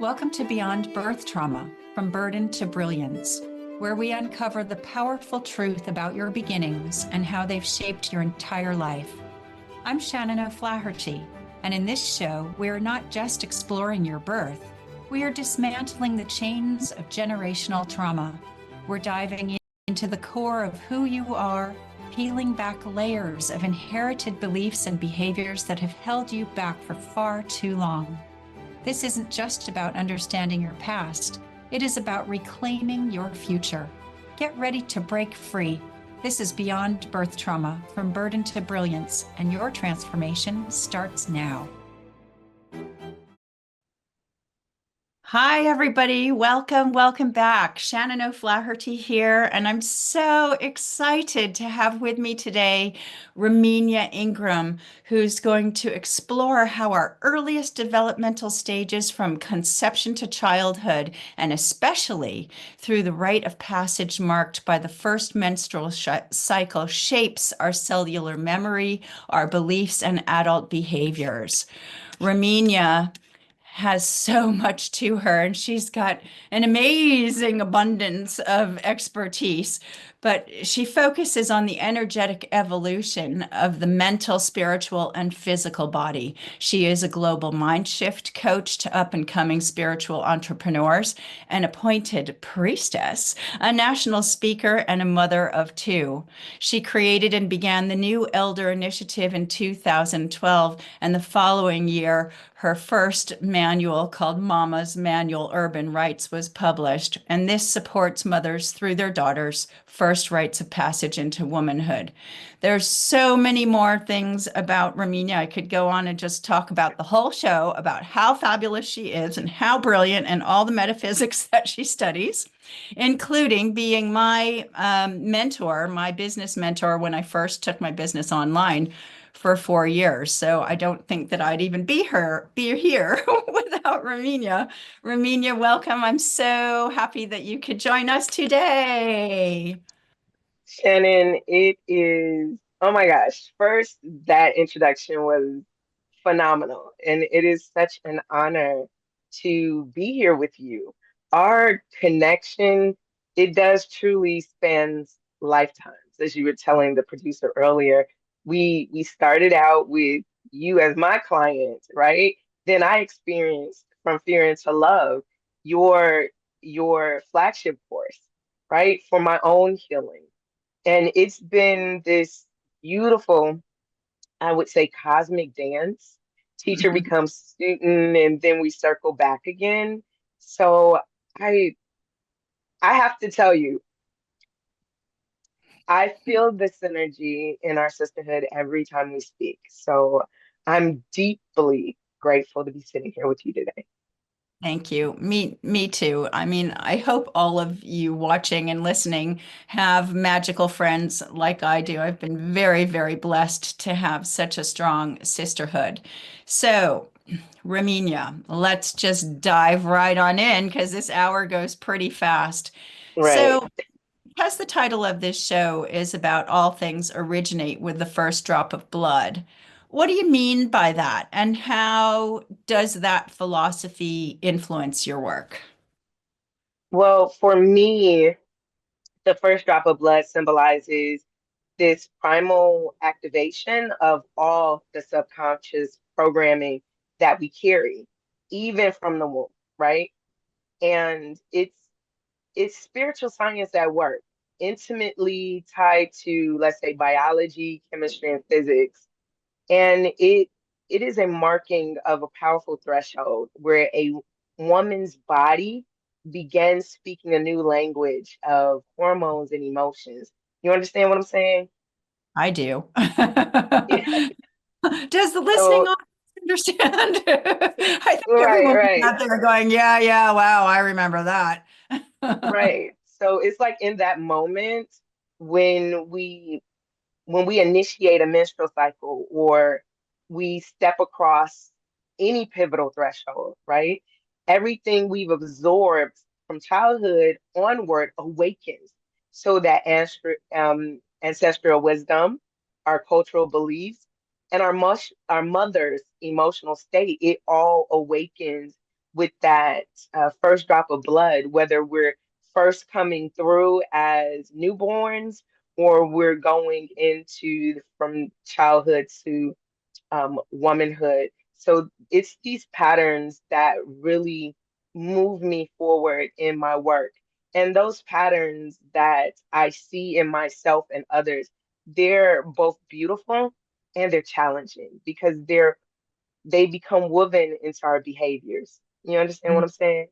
Welcome to Beyond Birth Trauma, From Burden to Brilliance, where we uncover the powerful truth about your beginnings and how they've shaped your entire life. I'm Shannon O'Flaherty, and in this show, we are not just exploring your birth, we are dismantling the chains of generational trauma. We're diving into the core of who you are, peeling back layers of inherited beliefs and behaviors that have held you back for far too long. This isn't just about understanding your past. It is about reclaiming your future. Get ready to break free. This is Beyond Birth Trauma, From Burden to Brilliance, and your transformation starts now. Hi, everybody. Welcome back. Shannon O'Flaherty here, and I'm so excited to have with me today Raminyah Ingram, who's going to explore how our earliest developmental stages from conception to childhood, and especially through the rite of passage marked by the first menstrual cycle, shapes our cellular memory, our beliefs, and adult behaviors. Raminyah has so much to her, and she's got an amazing abundance of expertise, but she focuses on the energetic evolution of the mental, spiritual, and physical body. She is a global mind shift coach to up-and-coming spiritual entrepreneurs, an appointed priestess, a national speaker, and a mother of two. She created and began the New Elder Initiative in 2012, and the following year, her first manual called Mama's Manual Urban Rites was published, and this supports mothers through their daughters' first rites of passage into womanhood. There's so many more things about Raminyah. I could go on and just talk about the whole show, about how fabulous she is and how brilliant and all the metaphysics that she studies, including being my mentor, my business mentor when I first took my business online for 4 years. So I don't think that I'd even be here without Raminyah. Raminyah, welcome. I'm so happy that you could join us today. Shannon, it is, oh my gosh. First, that introduction was phenomenal. And it is such an honor to be here with you. Our connection, it does truly spans lifetimes. As you were telling the producer earlier, we started out with you as my client, right? Then I experienced From Fear into Love, your your flagship course, right? For my own healing. And it's been this beautiful, I would say, cosmic dance. Teacher becomes student, and then we circle back again. So I I have to tell you, I feel the synergy in our sisterhood every time we speak. So I'm deeply grateful to be sitting here with you today. Thank you. Me too. I mean, I hope all of you watching and listening have magical friends like I do. I've been very, very blessed to have such a strong sisterhood. So, Raminyah, let's just dive right on in because this hour goes pretty fast. Right. So, because the title of this show is about all things originate with the first drop of blood, what do you mean by that? And how does that philosophy influence your work? Well, for me, the first drop of blood symbolizes this primal activation of all the subconscious programming that we carry, even from the womb, right? And it's spiritual science at work, intimately tied to, let's say, biology, chemistry, and physics. And it is a marking of a powerful threshold where a woman's body begins speaking a new language of hormones and emotions. You understand what I'm saying? I do. Yeah. Does the listening So, audience understand? I think right, everyone right, out there going, yeah, yeah, wow, I remember that. right. So it's like in that moment when we initiate a menstrual cycle or we step across any pivotal threshold, right? Everything we've absorbed from childhood onward awakens so that ancestral wisdom, our cultural beliefs, and our mother's emotional state, it all awakens with that first drop of blood, whether we're first coming through as newborns or we're going into from childhood to womanhood. So it's these patterns that really move me forward in my work. And those patterns that I see in myself and others, they're both beautiful and they're challenging because they become woven into our behaviors. You understand what I'm saying?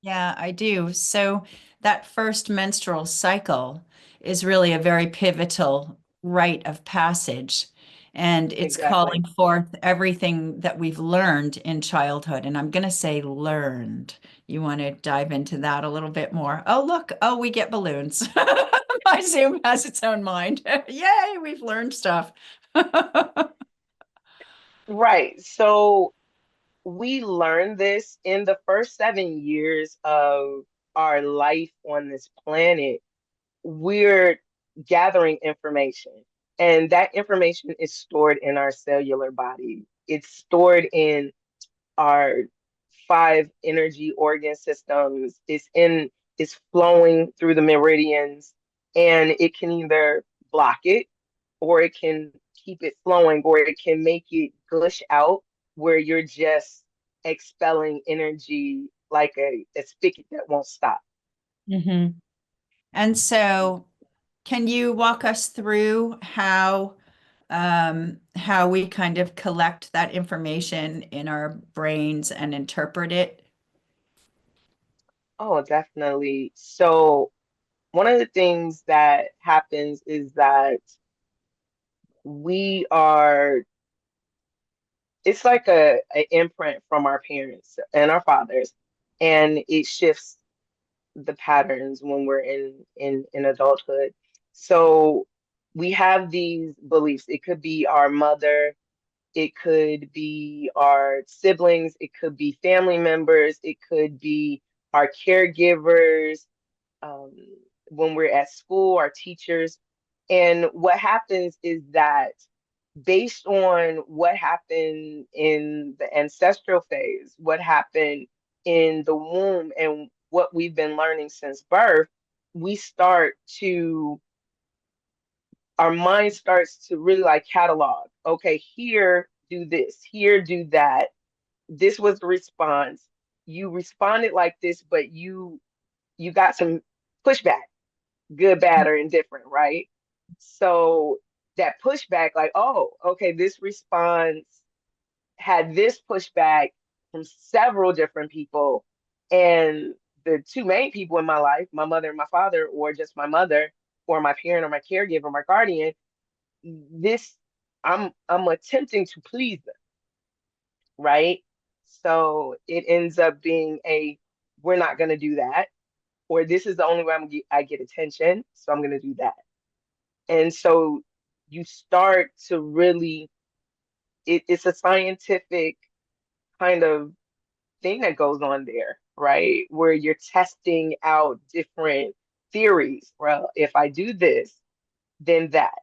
Yeah, I do. So that first menstrual cycle is really a very pivotal rite of passage, and it's calling Exactly. forth everything that we've learned in childhood. And I'm going to say learned. You want to dive into that a little bit more? Oh, look. Oh, we get balloons. My Zoom has its own mind. Yay, we've learned stuff. Right. So we learn this in the first 7 years of our life on this planet. We're gathering information, and that information is stored in our cellular body. It's stored in our five energy organ systems. It's flowing through the meridians, and it can either block it or it can keep it flowing, or it can make it gush out where you're just expelling energy like a spigot that won't stop. hmm And so, can you walk us through how we kind of collect that information in our brains and interpret it? Oh, definitely. So one of the things that happens is that we are it's like a imprint from our parents and our fathers, and it shifts the patterns when we're in adulthood. So we have these beliefs. It could be our mother, it could be our siblings, it could be family members, it could be our caregivers, um, when we're at school, our teachers. And what happens is that based on what happened in the ancestral phase, what happened in the womb, and what we've been learning since birth, we start to, our mind starts to really like catalog. Okay, here, do this, here, do that. This was the response. You responded like this, but you got some pushback, good, bad, or indifferent, right? So that pushback, like, oh, okay, this response had this pushback from several different people. And the two main people in my life, my mother and my father, or just my mother, or my parent, or my caregiver, my guardian, this I'm attempting to please them, right? So it ends up being a we're not gonna do that, or this is the only way I get attention, so I'm gonna do that. And so you start to really, it's a scientific kind of thing that goes on there, right? Where you're testing out different theories. Well, if I do this, then that.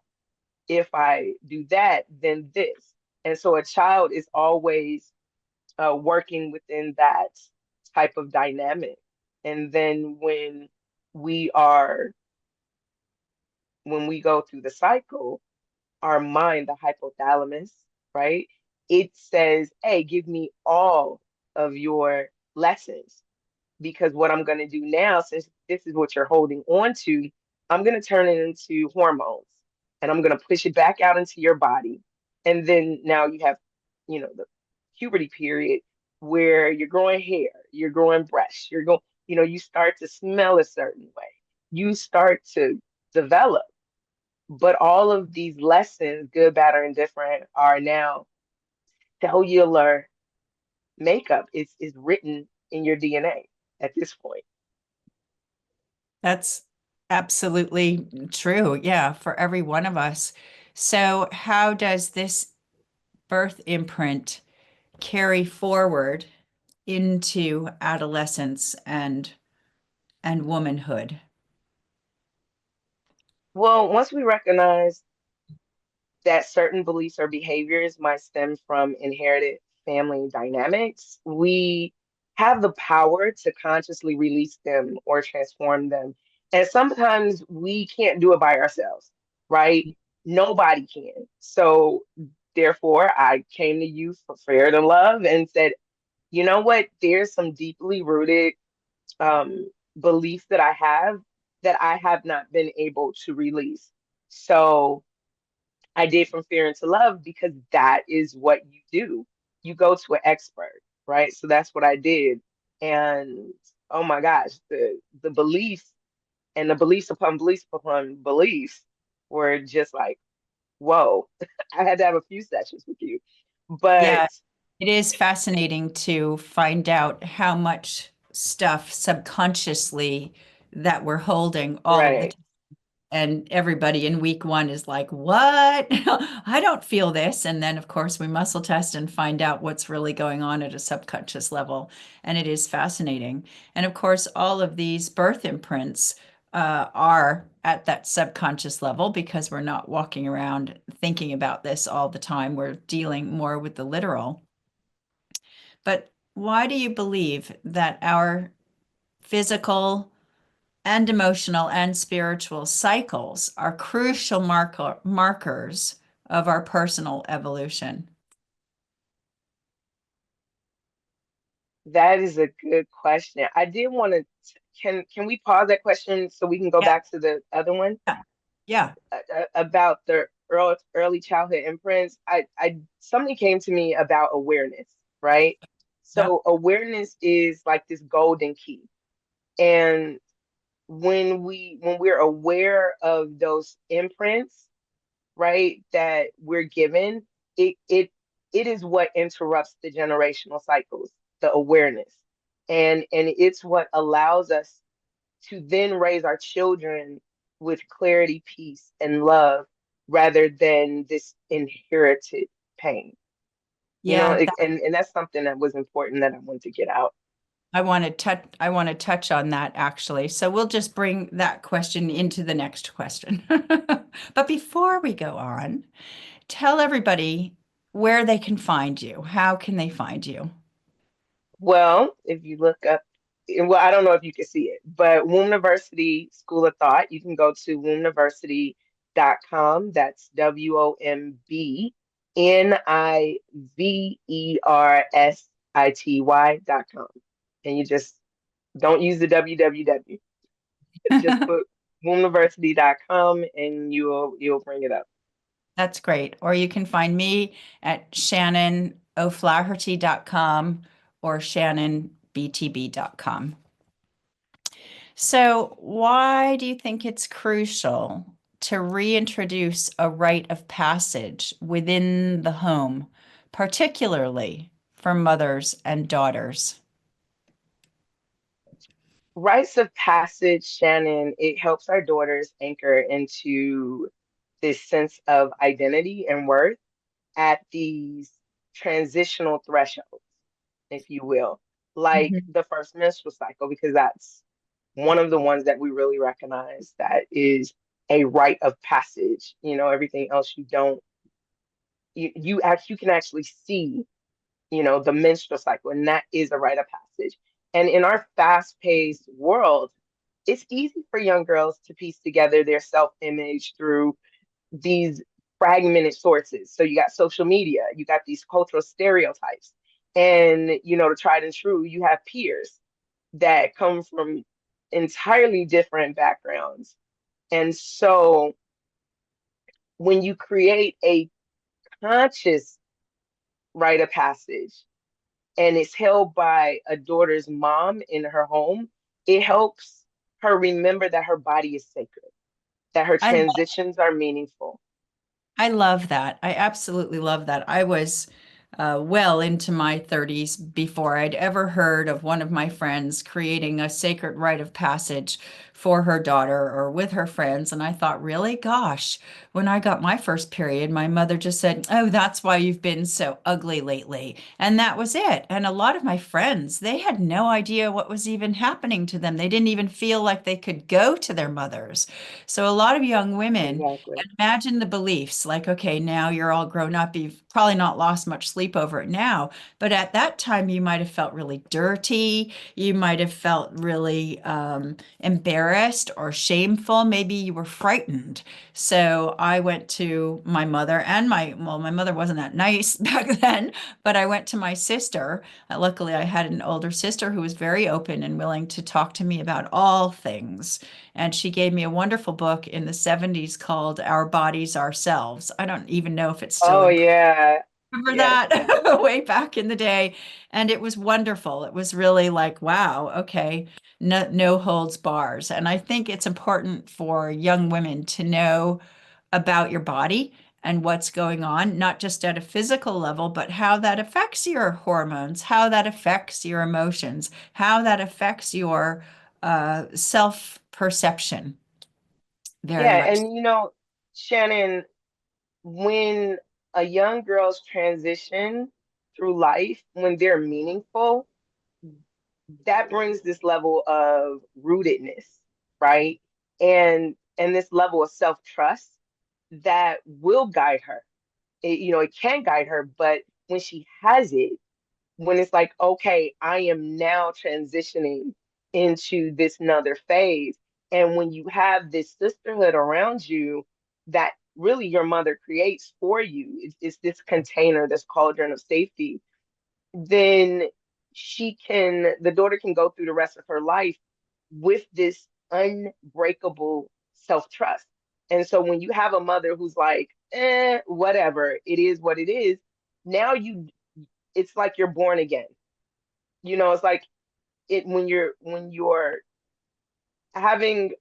If I do that, then this. And so a child is always working within that type of dynamic. And then we are, when we go through the cycle, our mind, the hypothalamus, right? It says, hey, give me all of your lessons, because what I'm going to do now, since this is what you're holding on to, I'm going to turn it into hormones, and I'm going to push it back out into your body. And then now you have, the puberty period where you're growing hair, you're growing breasts, you're going, you start to smell a certain way. You start to develop. But all of these lessons, good, bad, or indifferent, are now cellular makeup. Is written in your DNA at this point. That's absolutely true. Yeah, for every one of us. So, how does this birth imprint carry forward into adolescence and womanhood? Well, once we recognize that certain beliefs or behaviors might stem from inherited family dynamics, we have the power to consciously release them or transform them. And sometimes we can't do it by ourselves, right? Nobody can. So therefore, I came to you for fair to love and said, you know what? There's some deeply rooted beliefs that I have not been able to release. So I did from fear into love because that is what you do. You go to an expert, right? So that's what I did. And oh my gosh, the beliefs and the beliefs upon beliefs were just like, whoa. I had to have a few sessions with you. But Yeah, it is fascinating to find out how much stuff subconsciously that we're holding all of the right, time. And everybody in week one is like, what? I don't feel this. And then, of course, we muscle test and find out what's really going on at a subconscious level. And it is fascinating. And of course, all of these birth imprints are at that subconscious level because we're not walking around thinking about this all the time. We're dealing more with the literal. But why do you believe that our physical and emotional and spiritual cycles are crucial markers of our personal evolution? that is a good question. I did want to can we pause that question so we can go Yeah, back to the other one? yeah, yeah, About the early childhood imprints, I something came to me about awareness, right? yeah. So awareness is like this golden key. And when we're aware of those imprints, right, that we're given, it it it is what interrupts the generational cycles, the awareness. And it's what allows us to then raise our children with clarity, peace, and love rather than this inherited pain. Yeah, And that's something that was important that I wanted to get out. I want to touch on that actually. So we'll just bring that question into the next question. But before we go on, tell everybody where they can find you. How can they find you? Well, if you look up, well, I don't know if you can see it, but Womb University School of Thought, you can go to wombuniversity.com. That's WOMBNIVERSITY.com. And you just don't use the www. Just put wombuniversity.com and you'll bring it up. That's great. Or you can find me at shannonoflaherty.com or shannonbtb.com. So, why do you think it's crucial to reintroduce a rite of passage within the home, particularly for mothers and daughters? Rites of passage, Shannon, it helps our daughters anchor into this sense of identity and worth at these transitional thresholds, if you will, like Mhm. the first menstrual cycle, because that's one of the ones that we really recognize that is a rite of passage. Everything else you don't, you can actually see, the menstrual cycle, and that is a rite of passage. And in our fast-paced world, it's easy for young girls to piece together their self-image through these fragmented sources. So you got social media, you got these cultural stereotypes, and the tried and true, you have peers that come from entirely different backgrounds. And so when you create a conscious rite of passage and it's held by a daughter's mom in her home, it helps her remember that her body is sacred, that her I transitions are meaningful. I love that. I absolutely love that. I was well into my 30s before I'd ever heard of one of my friends creating a sacred rite of passage for her daughter or with her friends. And I thought, really? Gosh, when I got my first period, my mother just said, "Oh, that's why you've been so ugly lately." And that was it. And a lot of my friends, they had no idea what was even happening to them. They didn't even feel like they could go to their mothers. So a lot of young women, Exactly. imagine the beliefs like, okay, now you're all grown up. You've probably not lost much sleep over it now. But at that time, you might have felt really dirty. You might have felt really embarrassed or shameful. Maybe you were frightened. So I went to my mother and my mother wasn't that nice back then, but I went to my sister. Luckily, I had an older sister who was very open and willing to talk to me about all things. And she gave me a wonderful book in the 70s called Our Bodies, Ourselves. I don't even know if it's still Oh in print. yeah. Remember Yes, yes. that way back in the day. And it was wonderful. It was really like, wow, okay, no holds bars. And I think it's important for young women to know about your body and what's going on, not just at a physical level, but how that affects your hormones, how that affects your emotions, how that affects your self-perception. Very Yeah, much. and Shannon, when a young girl's transition through life, when they're meaningful, that brings this level of rootedness, right? And this level of self-trust that will guide her. It can guide her, but when she has it, when it's like, okay, I am now transitioning into this another phase. And when you have this sisterhood around you that really your mother creates for you, it's this container, this cauldron of safety, then the daughter can go through the rest of her life with this unbreakable self-trust. And so when you have a mother who's like, whatever, it is what it is, now it's like you're born again. It's like it when you're having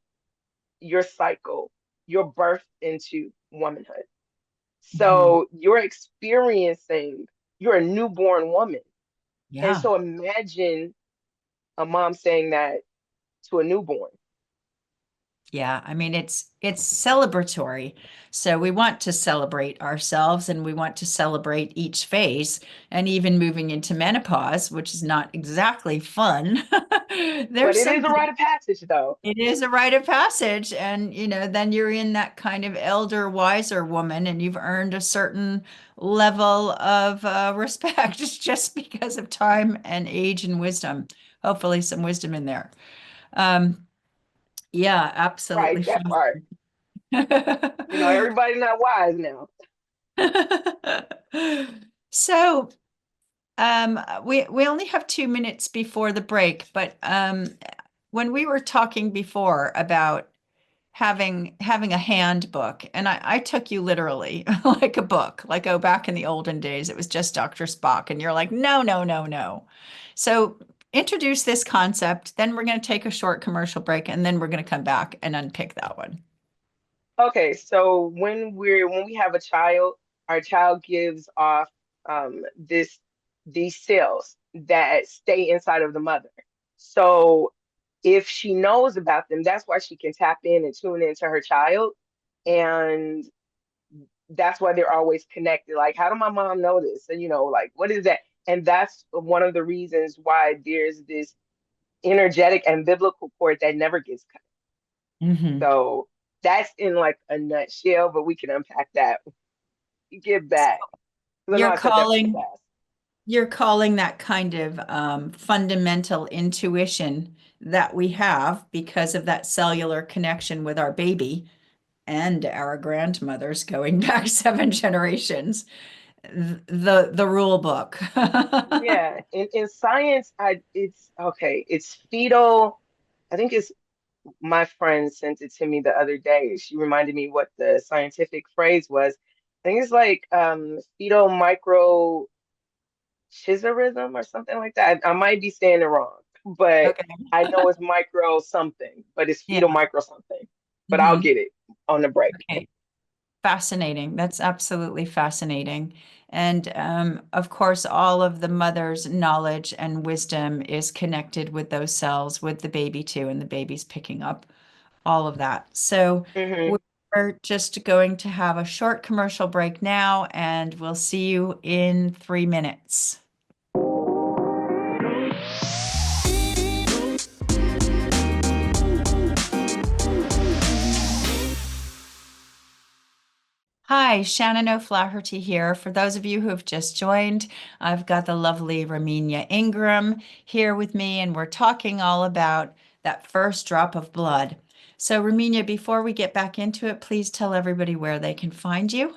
your cycle, you're birthed into womanhood. Mhm. So you're a newborn woman. And Yeah. so imagine a mom saying that to a newborn. Yeah, I mean it's celebratory. So we want to celebrate ourselves and we want to celebrate each phase and even moving into menopause, which is not exactly fun. But There's it some is a rite of passage though. it is a rite of passage and then you're in that kind of elder wiser woman and you've earned a certain level of respect just because of time and age and wisdom. Hopefully some wisdom in there. Um, yeah, absolutely Right, that part. fascinating. Everybody's not wise now. So, we only have 2 minutes before the break, but when we were talking before about having a handbook, and I took you literally like a book, like oh, back in the olden days, it was just Dr. Spock, and you're like, no, no, no, no. So introduce this concept, then we're going to take a short commercial break, and then we're going to come back and unpick that one. Okay, so when we have a child, our child gives off these cells that stay inside of the mother. So if she knows about them, that's why she can tap in and tune into her child. And that's why they're always connected. Like, how do my mom know this? And like, what is that? And that's one of the reasons why there's this energetic and biblical cord that never gets cut. Hmm. So that's in like a nutshell, but we can unpack that. Get back. Because I know You're I said that pretty calling fast. you're calling that kind of fundamental intuition that we have because of that cellular connection with our baby and our grandmothers going back 7 generations. The rule book. Yeah. In science, it's okay. It's fetal. I think it's my friend sent it to me the other day. She reminded me what the scientific phrase was. I think it's like fetal micro chiserism or something like that. I might be saying it wrong, but Okay. I know it's micro something, but it's Yeah. fetal micro something. But I'll Hmm. get it on the break. Okay. Fascinating. That's absolutely fascinating. And of course, all of the mother's knowledge and wisdom is connected with those cells, with the baby too, and the baby's picking up all of that. So Hmm. we're just going to have a short commercial break now, and we'll see you in 3 minutes. Hi, Shannon O'Flaherty here. For those of you who have just joined, I've got the lovely Raminyah Ingram here with me, and we're talking all about that first drop of blood. So, Raminyah, before we get back into it, please tell everybody where they can find you.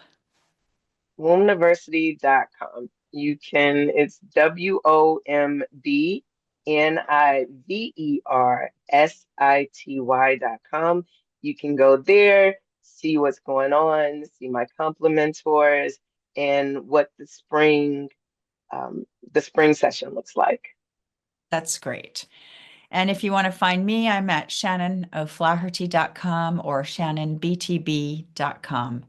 Wombniversity.com. It's WOMBNIVERSITY.com. You can go there, see what's going on, see my complementors, and what the spring session looks like. That's great. And if you want to find me, I'm at shannonoflaherty.com or shannonbtb.com.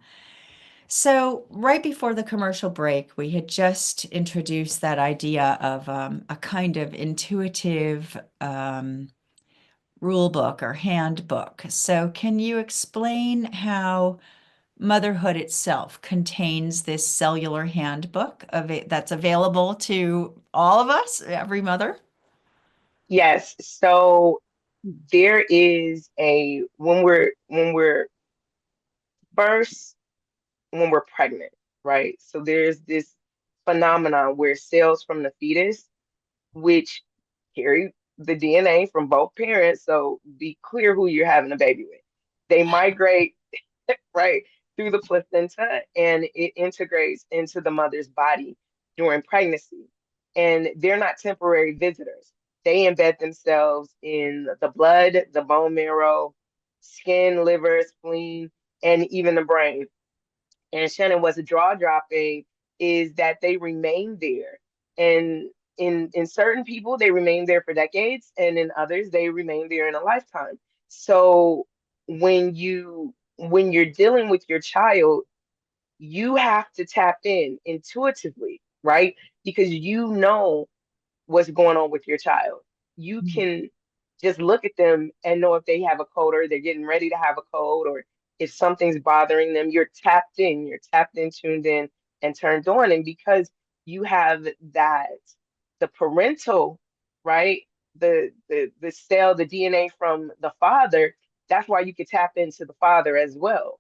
So, right before the commercial break, we had just introduced that idea of a kind of intuitive rule book or handbook. So, can you explain how motherhood itself contains this cellular handbook that's available to all of us, every mother? Yes, so there is a first when we're pregnant, right? So there's this phenomenon where cells from the fetus, which carry the DNA from both parents, so be clear who you're having a baby with. They migrate right through the placenta and it integrates into the mother's body during pregnancy. And they're not temporary visitors. They embed themselves in the blood, the bone marrow, skin, liver, spleen, and even the brain. And Shannon, was a jaw dropping is that they remain there. And in certain people, they remain there for decades, and in others, they remain there in a lifetime. So when you're dealing with your child, you have to tap in intuitively, right? Because you know what's going on with your child. You can just look at them and know if they have a cold or they're getting ready to have a cold or if something's bothering them. You're tapped in, tuned in, and turned on. And because you have the parental, right? The cell, the DNA from the father, that's why you could tap into the father as well.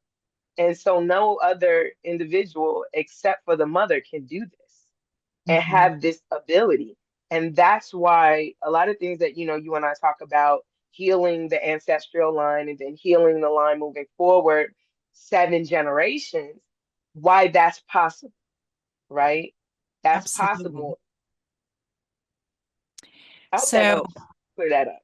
And so no other individual except for the mother can do this and Mhm. have this ability. And that's why a lot of things that, you and I talk about healing the ancestral line and then healing the line moving forward, 7 generations, why that's possible, right? That's Absolutely. possible. I hope that So, helps clear that up.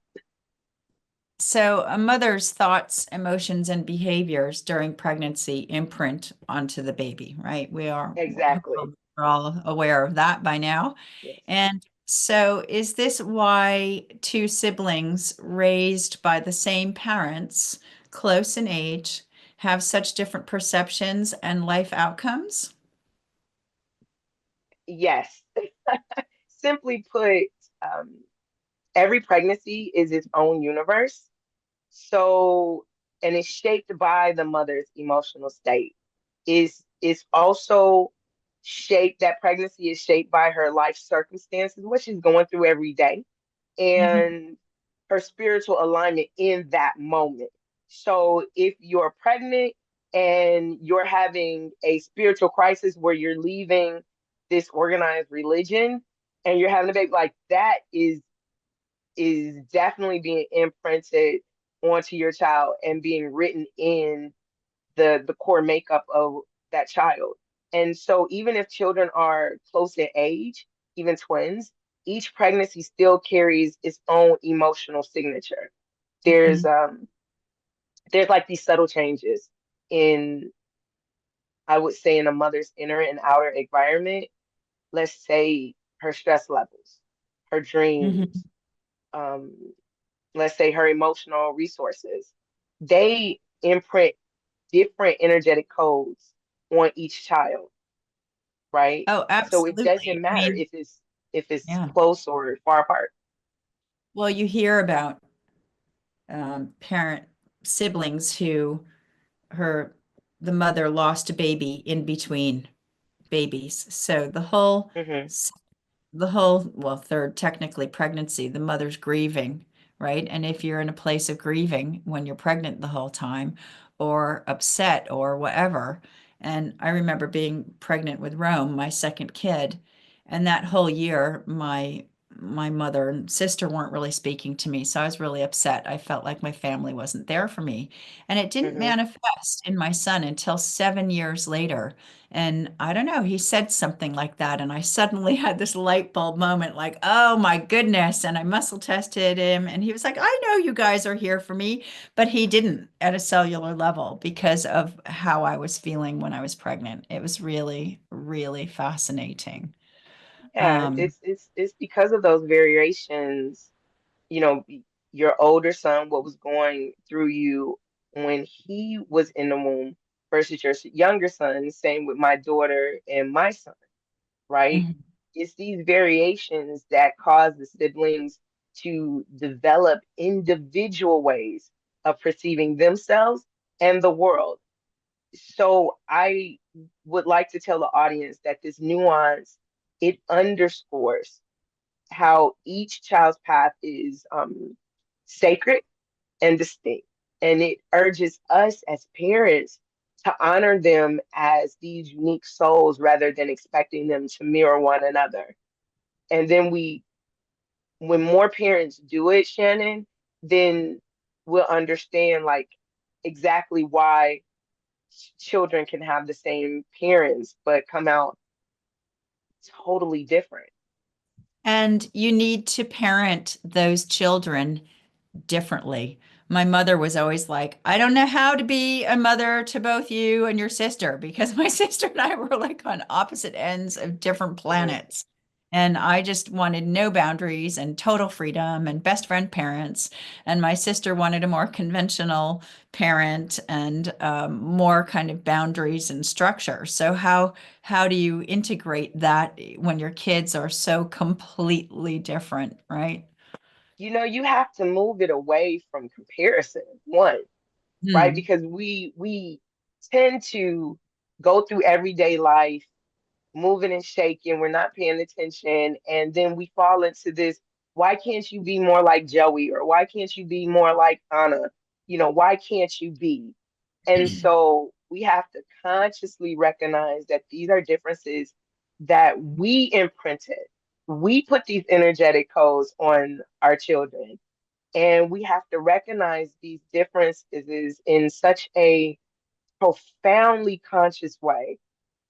So, a mother's thoughts, emotions, and behaviors during pregnancy imprint onto the baby, right? Exactly. We're all aware of that by now. Yes. And so, is this why two siblings raised by the same parents, close in age, have such different perceptions and life outcomes? Yes. Simply put, um, every pregnancy is its own universe. So, and it's shaped by the mother's emotional state. Is also shaped, that pregnancy is shaped by her life circumstances, what she's going through every day, Mhm. and her spiritual alignment in that moment. So if you're pregnant and you're having a spiritual crisis where you're leaving this organized religion and you're having a baby, like that is definitely being imprinted onto your child and being written in the core makeup of that child. And so even if children are close in age, even twins, each pregnancy still carries its own emotional signature. There's Mhm. um there's like these subtle changes in, I would say, in a mother's inner and outer environment. Let's say her stress levels, her dreams, Mhm. um, let's say her emotional resources, they imprint different energetic codes on each child. right? Oh, So it absolutely. doesn't I matter mean, if it's yeah. close or far apart. Well, you hear about parent siblings who her the mother lost a baby in between babies. So Hmm. well, third technically pregnancy, the mother's grieving, right? And if you're in a place of grieving when you're pregnant the whole time or upset or whatever, and I remember being pregnant with Rome, my second kid, and that whole year my mother and sister weren't really speaking to me, so I was really upset. I felt like my family wasn't there for me. And it didn't Hmm. manifest in my son until 7 years later. And I don't know, he said something like that. And I suddenly had this light bulb moment like, oh my goodness. And I muscle tested him. And he was like, I know you guys are here for me. But he didn't at a cellular level because of how I was feeling when I was pregnant. It was really, really fascinating. Yeah, Um, it's because of those variations, you know, your older son, what was going through you when he was in the womb versus your younger son, same with my daughter and my son, right? mhm. It's these variations that cause the siblings to develop individual ways of perceiving themselves and the world. So I would like to tell the audience that this nuance, it underscores how each child's path is sacred and distinct. And it urges us as parents to honor them as these unique souls rather than expecting them to mirror one another. And then when more parents do it, Shannon, then we'll understand like exactly why children can have the same parents but come out totally different. And you need to parent those children differently. My mother was always like, I don't know how to be a mother to both you and your sister because my sister and I were like on opposite ends of different Mhm. planets. And I just wanted no boundaries and total freedom and best friend parents. And my sister wanted a more conventional parent and more kind of boundaries and structure. So how do you integrate that when your kids are so completely different, right? You know, you have to move it away from comparison, one, right? Hmm. Because we tend to go through everyday life moving and shaking, we're not paying attention, and then we fall into this, why can't you be more like Joey or why can't you be more like Anna? You know, why can't you be? And so we have to consciously recognize that these are differences that we imprinted. We put these energetic codes on our children, and we have to recognize these differences in such a profoundly conscious way.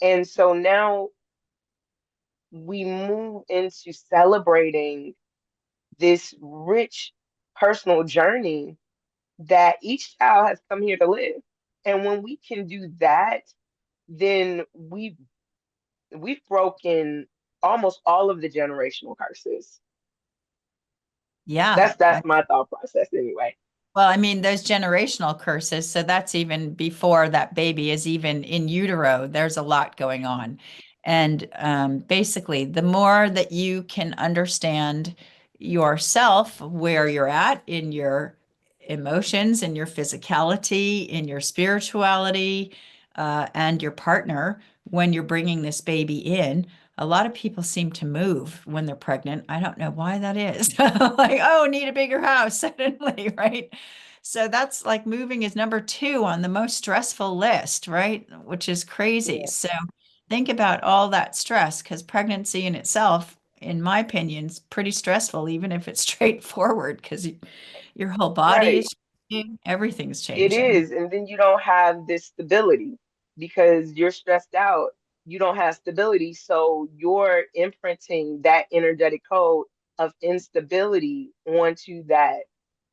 And so now we move into celebrating this rich personal journey that each child has come here to live. And when we can do that, then we've broken almost all of the generational curses. Yeah. That's my thought process anyway. Well, I mean, those generational curses, so that's even before that baby is even in utero, there's a lot going on. And basically, the more that you can understand yourself, where you're at in your emotions, in your physicality, in your spirituality, and your partner, when you're bringing this baby in, a lot of people seem to move when they're pregnant. I don't know why that is. Like, oh, need a bigger house suddenly, right? So that's like moving is number two on the most stressful list, right? Which is crazy. Yeah, So think about all that stress because pregnancy in itself, in my opinion, is pretty stressful, even if it's straightforward, because your whole body is right. changing, everything's It changing. is. And then you don't have this stability because you're stressed out. You don't have stability. So you're imprinting that energetic code of instability onto that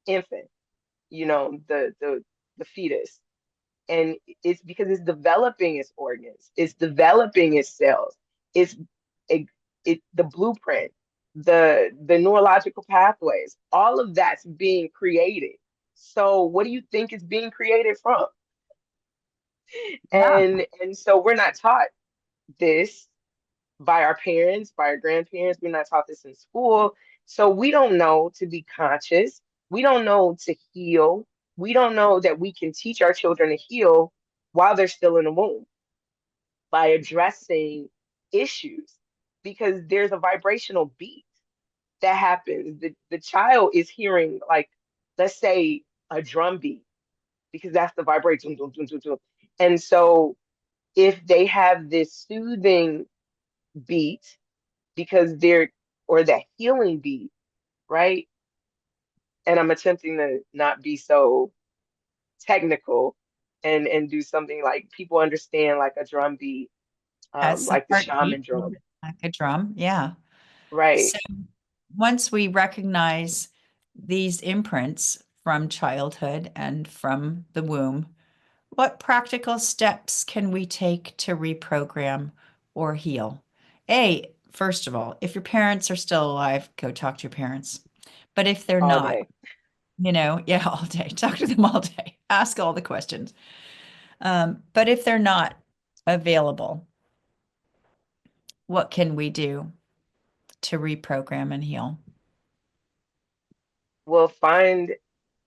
infant, the fetus. And it's because it's developing its organs, it's developing its cells, it's it, the blueprint, the neurological pathways, all of that's being created. So what do you think is being created from? Yeah. And so we're not taught this. by our parents, by our grandparents. We're not taught this in school. So we don't know to be conscious. We don't know to heal. We don't know that we can teach our children to heal while they're still in the womb by addressing issues because there's a vibrational beat that happens. The child is hearing, like, let's say, a drum beat because that's the vibration. And so if they have this soothing beat because they're, or that healing beat, right? And I'm attempting to not be so technical and do something like people understand, like a drum beat, As a like the shaman heartbeat, drum, like a drum. Yeah. right? So once we recognize these imprints from childhood and from the womb, what practical steps can we take to reprogram or heal? First of all, if your parents are still alive, go talk to your parents. But if they're All not, day. yeah, all day, talk to them all day, ask all the questions. But if they're not available, what can we do to reprogram and heal? We'll find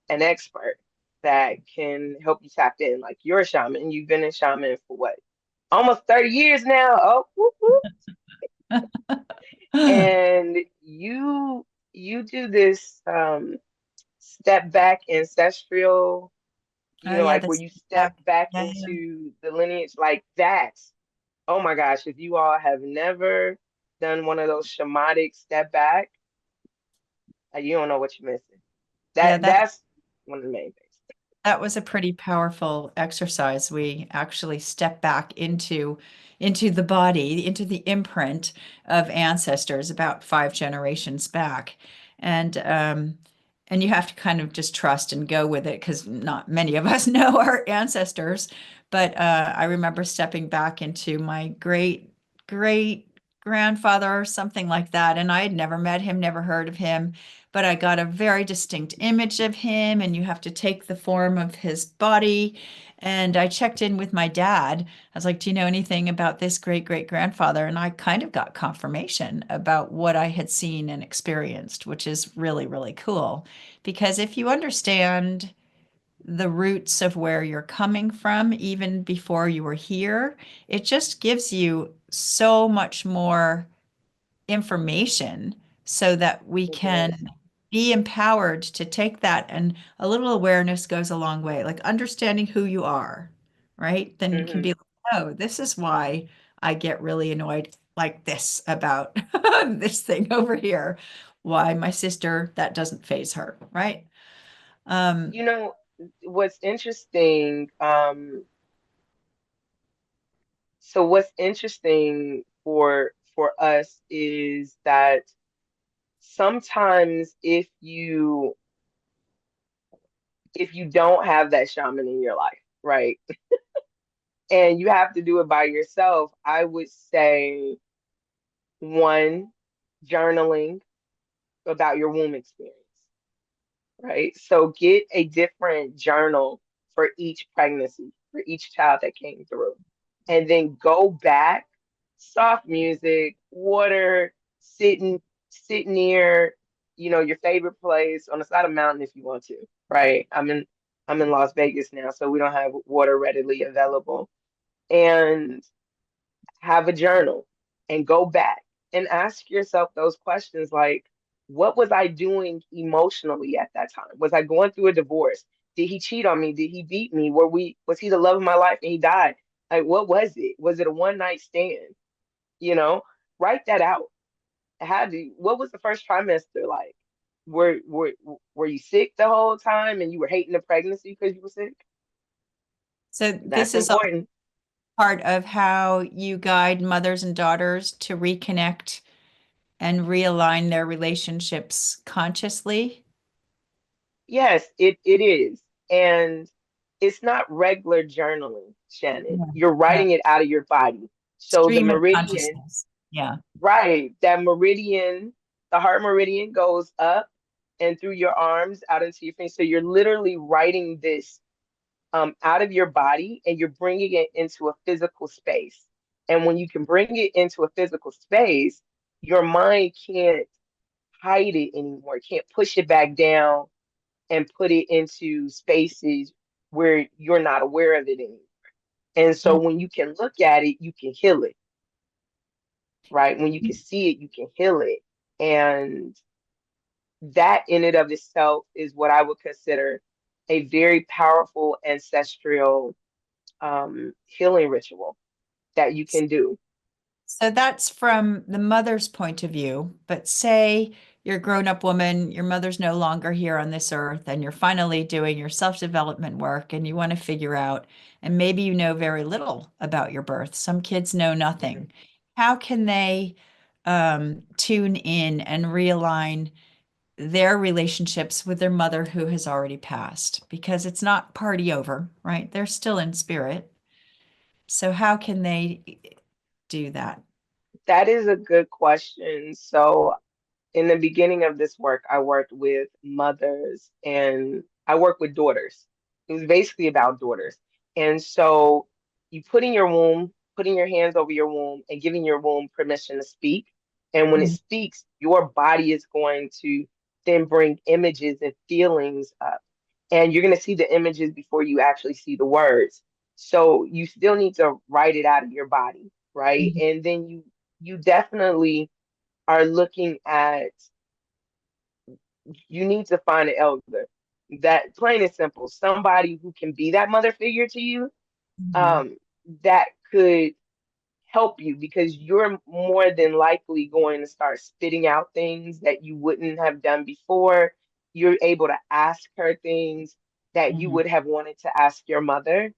an expert that can help you tap in. Like, you're a shaman, you've been a shaman for what? Almost 30 years now. Oh, whoop, whoop. Oh And you do this step back ancestral, yeah, like where this you step back. back Yeah, yeah. into the lineage, like that. Oh my gosh, if you all have never done one of those shamanic step back, you don't know what you're missing. Yeah, That's one of the main things. that was a pretty powerful exercise. We actually step back into the body, into the imprint of ancestors about 5 generations back. And you have to kind of just trust and go with it because not many of us know our ancestors. But I remember stepping back into my great grandfather or something like that. And I had never met him, never heard of him, but I got a very distinct image of him, and you have to take the form of his body. And I checked in with my dad. I was like, "Do you know anything about this great grandfather?" And I kind of got confirmation about what I had seen and experienced, which is really, really cool. Because if you understand the roots of where you're coming from, even before you were here, it just gives you so much more information so that we It does. can be empowered to take that. And a little awareness goes a long way, like understanding who you are, right? Then you can be Hmm. like, oh, this is why I get really annoyed like this about this thing over here. Why my sister, that doesn't phase her, right? Um, You know, what's interesting, so what's interesting for us is that sometimes if you don't have that shaman in your life, right? And you have to do it by yourself, I would say one, journaling about your womb experience, right? So get a different journal for each pregnancy, for each child that came through. And then go back, soft music, water, sit near, your favorite place on the side of a mountain if you want to, right? I'm in Las Vegas now, so we don't have water readily available. And have a journal and go back and ask yourself those questions like, what was I doing emotionally at that time? Was I going through a divorce? Did he cheat on me? Did he beat me? Was he the love of my life and he died? Like, what was it? Was it a one night stand? You know, write that out. What was the first trimester like? Were you sick the whole time and you were hating the pregnancy because you were sick? so That's this is all important. part of how you guide mothers and daughters to reconnect and realign their relationships consciously. Yes, it is. And it's not regular journaling, Shannon. Yeah. You're Yeah. writing it out of your body. So the Stream of meridian, consciousness. Yeah. right, that meridian, the heart meridian goes up and through your arms out into your face. So you're literally writing this out of your body and you're bringing it into a physical space. And when you can bring it into a physical space, your mind can't hide it anymore. It can't push it back down and put it into spaces where you're not aware of it anymore. And so Mm. when you can look at it, you can heal it, right? When you can see it, you can heal it. And that in and of itself is what I would consider a very powerful ancestral healing ritual that you can do. So that's from the mother's point of view. But say you're a grown-up woman, your mother's no longer here on this earth, and you're finally doing your self-development work and you want to figure out, and maybe you know very little about your birth. Some kids know Mhm. nothing. How can they tune in and realign their relationships with their mother who has already passed? Because it's not party over, right? They're still in spirit. So how can they do that? That is a good question. So in the beginning of this work, I worked with mothers and I worked with daughters. It was basically about daughters. And so you put in your womb, putting your hands over your womb and giving your womb permission to speak. And when it Mhm. speaks, your body is going to then bring images and feelings up. And you're going to see the images before you actually see the words. So you still need to write it out of your body, right? Mhm. And then you definitely are looking at, you need to find an elder, that plain and simple, somebody who can be that mother figure to you, Mhm. um, that could help you because you're more than likely going to start spitting out things that you wouldn't have done before. You're able to ask her things that you Mhm. would have wanted to ask your mother.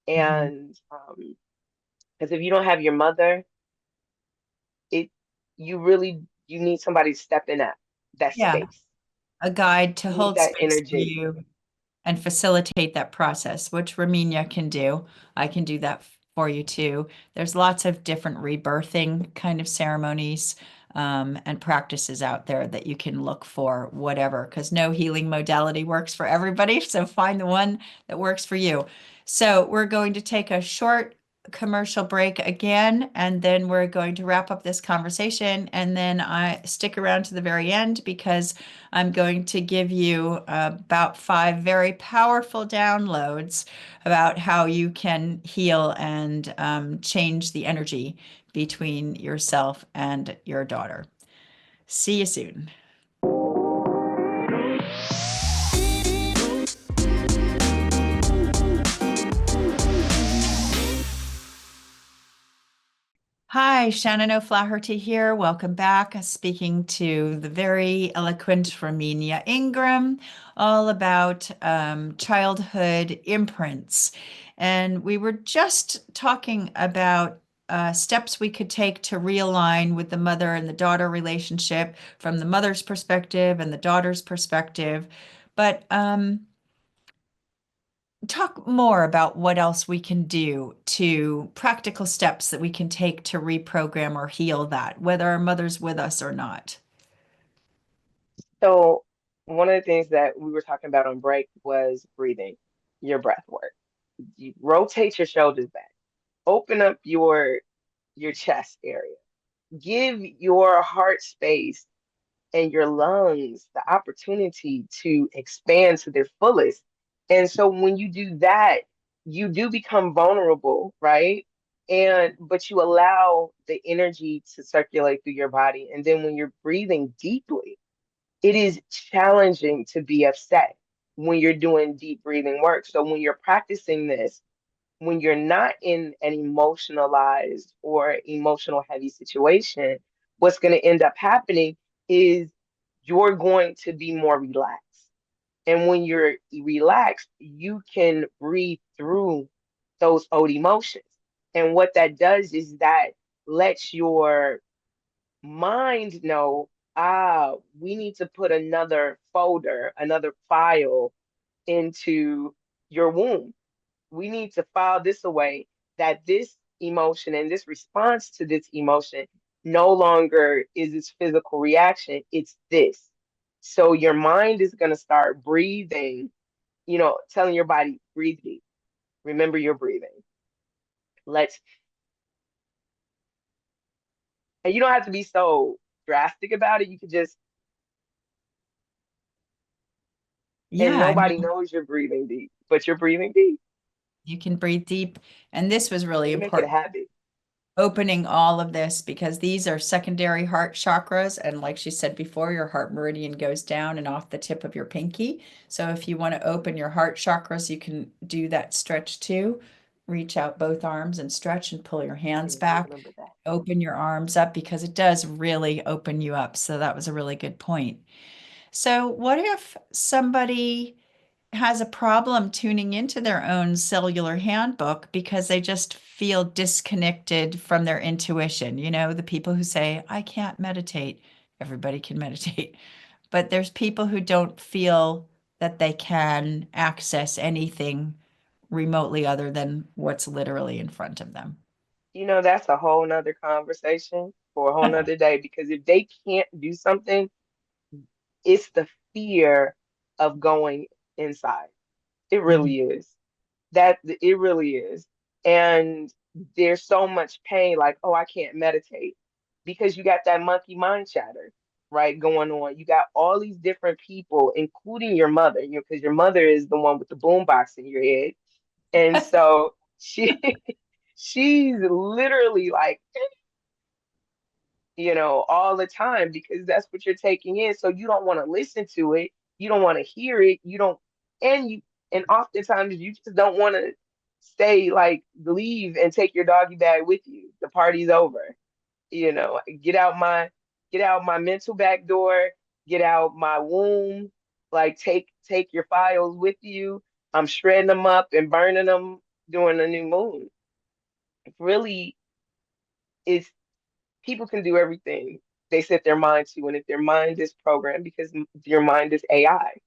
Mhm. And because if you don't have your mother, it you really you need somebody to step in that Yeah, space. a guide to You need hold that space for energy. you and facilitate that process, which Raminyah can do. I can do that for you too. There's lots of different rebirthing kind of ceremonies and practices out there that you can look for, whatever, because no healing modality works for everybody. So find the one that works for you. So we're going to take a short commercial break again, and then we're going to wrap up this conversation. And then I stick around to the very end because I'm going to give you about 5 very powerful downloads about how you can heal and change the energy between yourself and your daughter. See you soon. Hi, Shannon O'Flaherty here. Welcome back. Speaking to the very eloquent Raminyah Ingram, all about childhood imprints. And we were just talking about steps we could take to realign with the mother and the daughter relationship from the mother's perspective and the daughter's perspective. But talk more about what else we can do to practical steps that we can take to reprogram or heal that, whether our mother's with us or not. So one of the things that we were talking about on break was breathing, your breath work. You rotate your shoulders back, open up your chest area, give your heart space and your lungs the opportunity to expand to their fullest. And so when you do that, you do become vulnerable, right? And but you allow the energy to circulate through your body. And then when you're breathing deeply, it is challenging to be upset when you're doing deep breathing work. So when you're practicing this, when you're not in an emotionalized or emotional heavy situation, what's going to end up happening is you're going to be more relaxed. And when you're relaxed, you can breathe through those old emotions. And what that does is that lets your mind know, we need to put another folder, another file into your womb. We need to file this away, that this emotion and this response to this emotion no longer is this physical reaction, it's this. So your mind is going to start breathing, telling your body, breathe deep. Remember your breathing. Let's And you don't have to be so drastic about it. You could just, Yeah, and I nobody mean, knows you're breathing deep, but you're breathing deep. you can breathe deep. And this was really You make it a important, habit. opening all of this because these are secondary heart chakras. And like she said before, your heart meridian goes down and off the tip of your pinky. So if you want to open your heart chakras, you can do that stretch too. Reach out both arms and stretch and pull your hands Okay, I'll back. remember that. Open your arms up because it does really open you up. So that was a really good point. So, what if somebody has a problem tuning into their own cellular handbook because they just feel disconnected from their intuition? You know, the people who say, I can't meditate. Everybody can meditate. But there's people who don't feel that they can access anything remotely other than what's literally in front of them. That's a whole nother conversation for a whole nother day because if they can't do something, it's the fear of going inside. It Mhm. really is. That it really is. And there's so much pain, like, oh, I can't meditate because you got that monkey mind chatter, right, going on. You got all these different people, including your mother, because your mother is the one with the boombox in your head. And so she's literally like, all the time because that's what you're taking in. So you don't want to listen to it. You don't want to hear it. You don't, and you, and oftentimes you just don't want to stay, like, leave and take your doggy bag with you. The party's over. You know, get out my mental back door, get out my womb, like take your files with you. I'm shredding them up and burning them during the new moon. Really, it's people can do everything they set their mind to. And if their mind is programmed, because your mind is AI,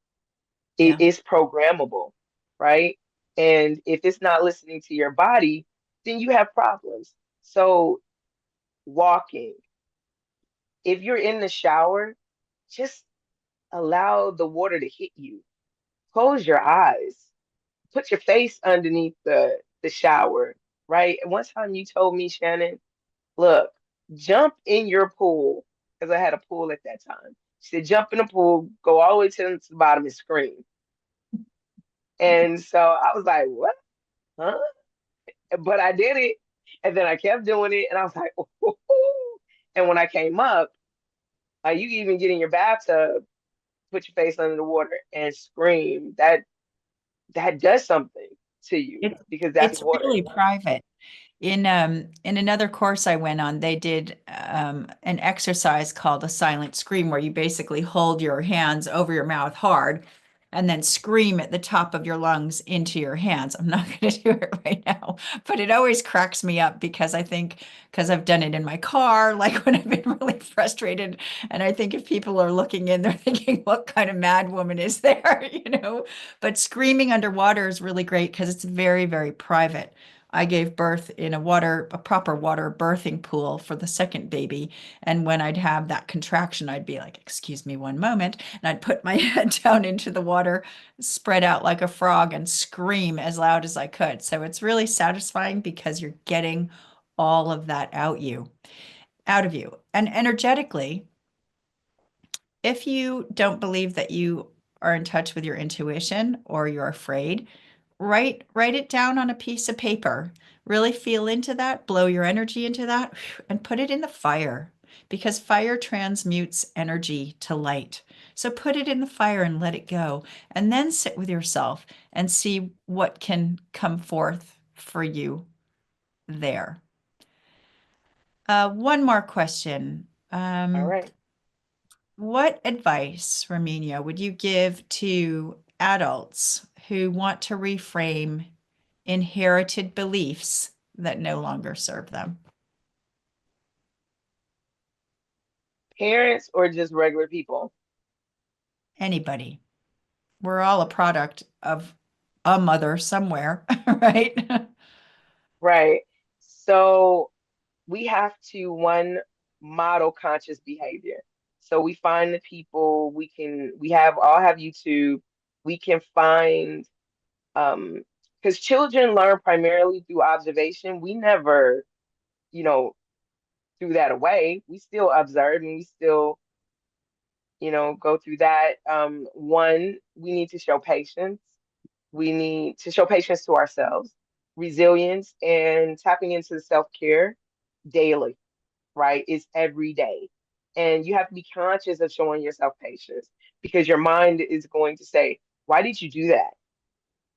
it Yeah. is programmable, right? And if it's not listening to your body, then you have problems. So, walking, if you're in the shower, just allow the water to hit you. Close your eyes, put your face underneath the shower, right? And one time you told me, Shannon, look, jump in your pool, because I had a pool at that time. She said, jump in the pool, go all the way to the bottom and scream. And so I was like, what? Huh? But I did it. And then I kept doing it. And I was like, ooh. And when I came up, you can even get in your bathtub, put your face under the water and scream. That does something to you It's because that's it's water. really private. In another course I went on, they did an exercise called a silent scream, where you basically hold your hands over your mouth hard and then scream at the top of your lungs into your hands. I'm not going to do it right now, but it always cracks me up because I think because I've done it in my car, like when I've been really frustrated, and I think if people are looking in, they're thinking, "What kind of mad woman is there?" You know. But screaming underwater is really great because it's very, very private. I gave birth in a proper water birthing pool for the second baby. And when I'd have that contraction, I'd be like, excuse me one moment. And I'd put my head down into the water, spread out like a frog, and scream as loud as I could. So it's really satisfying because you're getting all of that out of you. And energetically, if you don't believe that you are in touch with your intuition or you're afraid, write it down on a piece of paper. Really feel into that, blow your energy into that, and put it in the fire because fire transmutes energy to light. So put it in the fire and let it go, and then sit with yourself and see what can come forth for you there. One more question. All right. What advice, Raminia, would you give to adults who want to reframe inherited beliefs that no longer serve them? Parents or just regular people? Anybody. We're all a product of a mother somewhere, right? Right. So we have to, one, model conscious behavior. So we find the people we have all have YouTube. We can find because children learn primarily through observation. We never, you know, threw that away. We still observe and we still, go through that. One, we need to show patience. We need to show patience to ourselves, resilience, and tapping into self-care daily, right? It's every day. And you have to be conscious of showing yourself patience because your mind is going to say, why did you do that?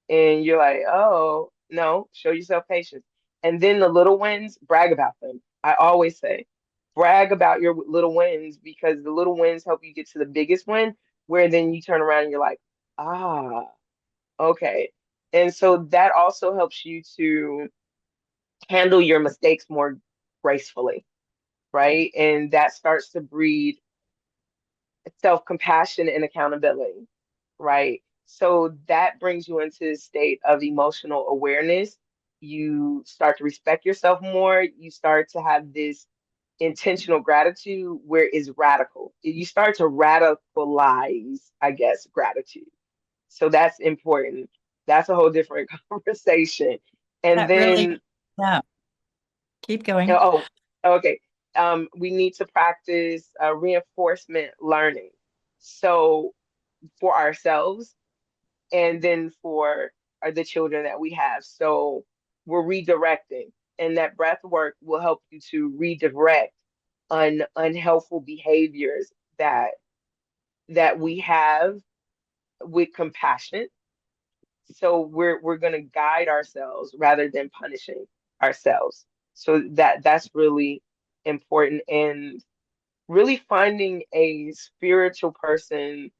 And you're like, oh, no, show yourself patience. And then the little wins, brag about them. I always say, brag about your little wins because the little wins help you get to the biggest win, where then you turn around and you're like, ah, okay. And so that also helps you to handle your mistakes more gracefully, right? And that starts to breed self-compassion and accountability, right? So that brings you into a state of emotional awareness. You start to respect yourself more. You start to have this intentional gratitude where it's radical. You start to radicalize, I guess, gratitude. So that's important. That's a whole different conversation. And That really, then, yeah, keep going. oh, okay. We need to practice reinforcement learning. So for ourselves and then for the children that we have. So we're redirecting, and that breath work will help you to redirect unhelpful behaviors that we have with compassion. So we're going to guide ourselves rather than punishing ourselves. So that's really important, and really finding a spiritual person,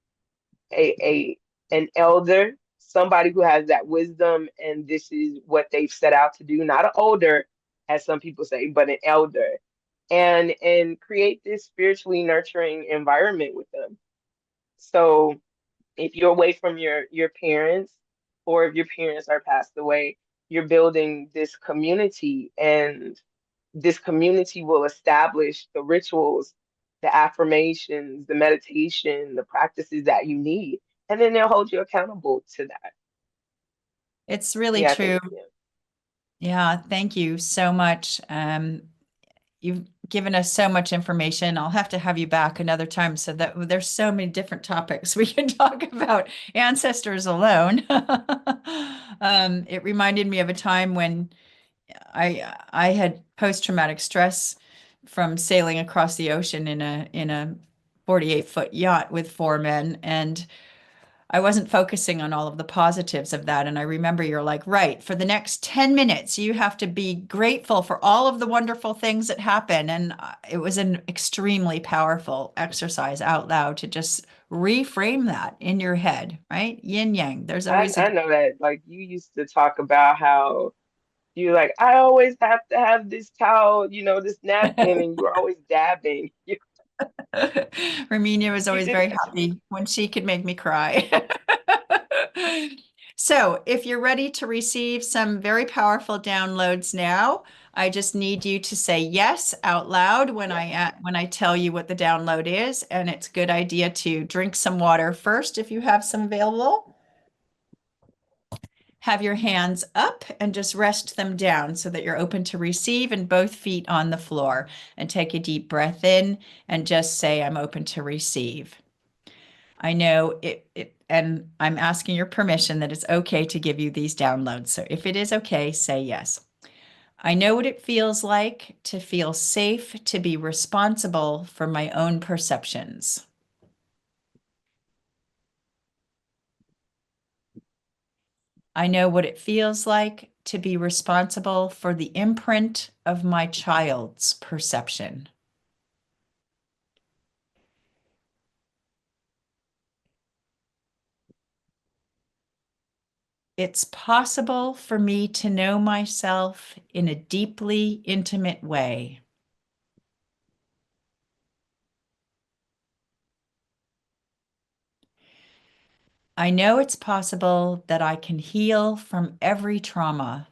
a an elder, somebody who has that wisdom, and this is what they've set out to do, not an older, as some people say, but an elder, and create this spiritually nurturing environment with them. So if you're away from your parents, or if your parents are passed away, you're building this community, and this community will establish the rituals, the affirmations, the meditation, the practices that you need, and then they'll hold you accountable to that. It's really Yeah, I true. think, yeah. Yeah, thank you so much. You've given us so much information. I'll have to have you back another time so that there's so many different topics we can talk about ancestors alone. It reminded me of a time when I had post-traumatic stress from sailing across the ocean in a 48-foot yacht with four men, and I wasn't focusing on all of the positives of that. And I remember you're like, right, for the next 10 minutes, you have to be grateful for all of the wonderful things that happen. And it was an extremely powerful exercise out loud to just reframe that in your head, right? Yin yang. There's I always a I know that, like, you used to talk about how you like, I always have to have this towel, this napkin, and you're always dabbing. Raminyah was You always did very that. happy when she could make me cry. So, if you're ready to receive some very powerful downloads now, I just need you to say yes out loud when Yes. I tell you what the download is, and it's a good idea to drink some water first if you have some available. Have your hands up and just rest them down so that you're open to receive and both feet on the floor. And take a deep breath in and just say, I'm open to receive. I know and I'm asking your permission that it's okay to give you these downloads. So if it is okay, say yes. I know what it feels like to feel safe, to be responsible for my own perceptions. I know what it feels like to be responsible for the imprint of my child's perception. It's possible for me to know myself in a deeply intimate way. I know it's possible that I can heal from every trauma.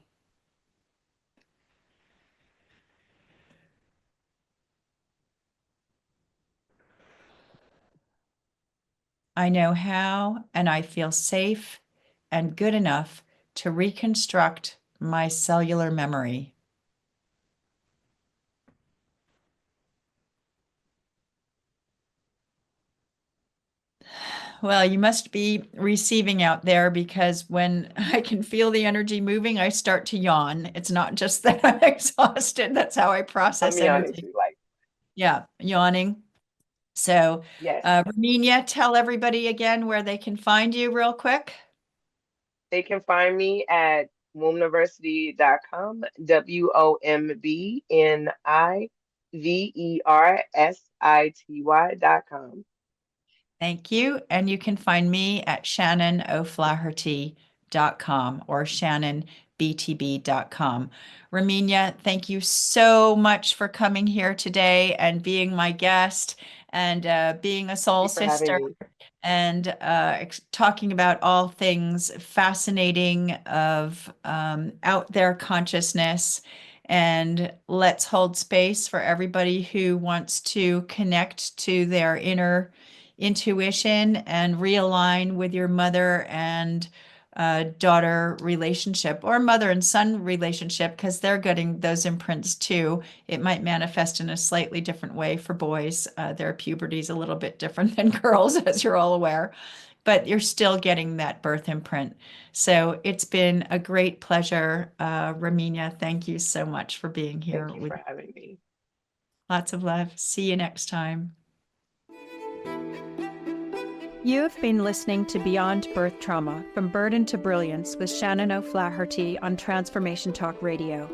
I know how, and I feel safe and good enough to reconstruct my cellular memory. Well, you must be receiving out there because when I can feel the energy moving, I start to yawn. It's not just that I'm exhausted. That's how I I'm process yawning energy. too, like, Yeah, yawning. So, yes. Raminyah, tell everybody again where they can find you real quick. They can find me at wombniversity.com, WOMBNIVERSITY.com. Thank you. And you can find me at shannonoflaherty.com or shannonbtb.com. Raminyah, thank you so much for coming here today and being my guest and being a Thank soul you for having sister me. and talking about all things fascinating of out there consciousness. And let's hold space for everybody who wants to connect to their inner intuition and realign with your mother and daughter relationship or mother and son relationship because they're getting those imprints too. It might manifest in a slightly different way for boys. Their puberty is a little bit different than girls, as you're all aware, but you're still getting that birth imprint. So it's been a great pleasure, Raminyah. Thank you so much for being here Thank you with for having me. lots of love. See you next time. You have been listening to Beyond Birth Trauma, From Burden to Brilliance with Shannon O'Flaherty on Transformation Talk Radio.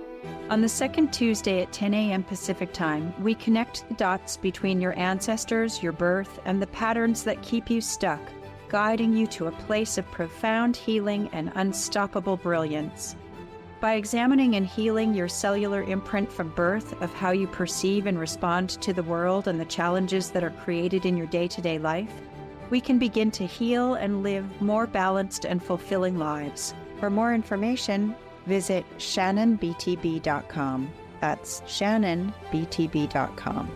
On the second Tuesday at 10 a.m. Pacific Time, we connect the dots between your ancestors, your birth, and the patterns that keep you stuck, guiding you to a place of profound healing and unstoppable brilliance. By examining and healing your cellular imprint from birth of how you perceive and respond to the world and the challenges that are created in your day-to-day life, we can begin to heal and live more balanced and fulfilling lives. For more information, visit shannonbtb.com. That's shannonbtb.com.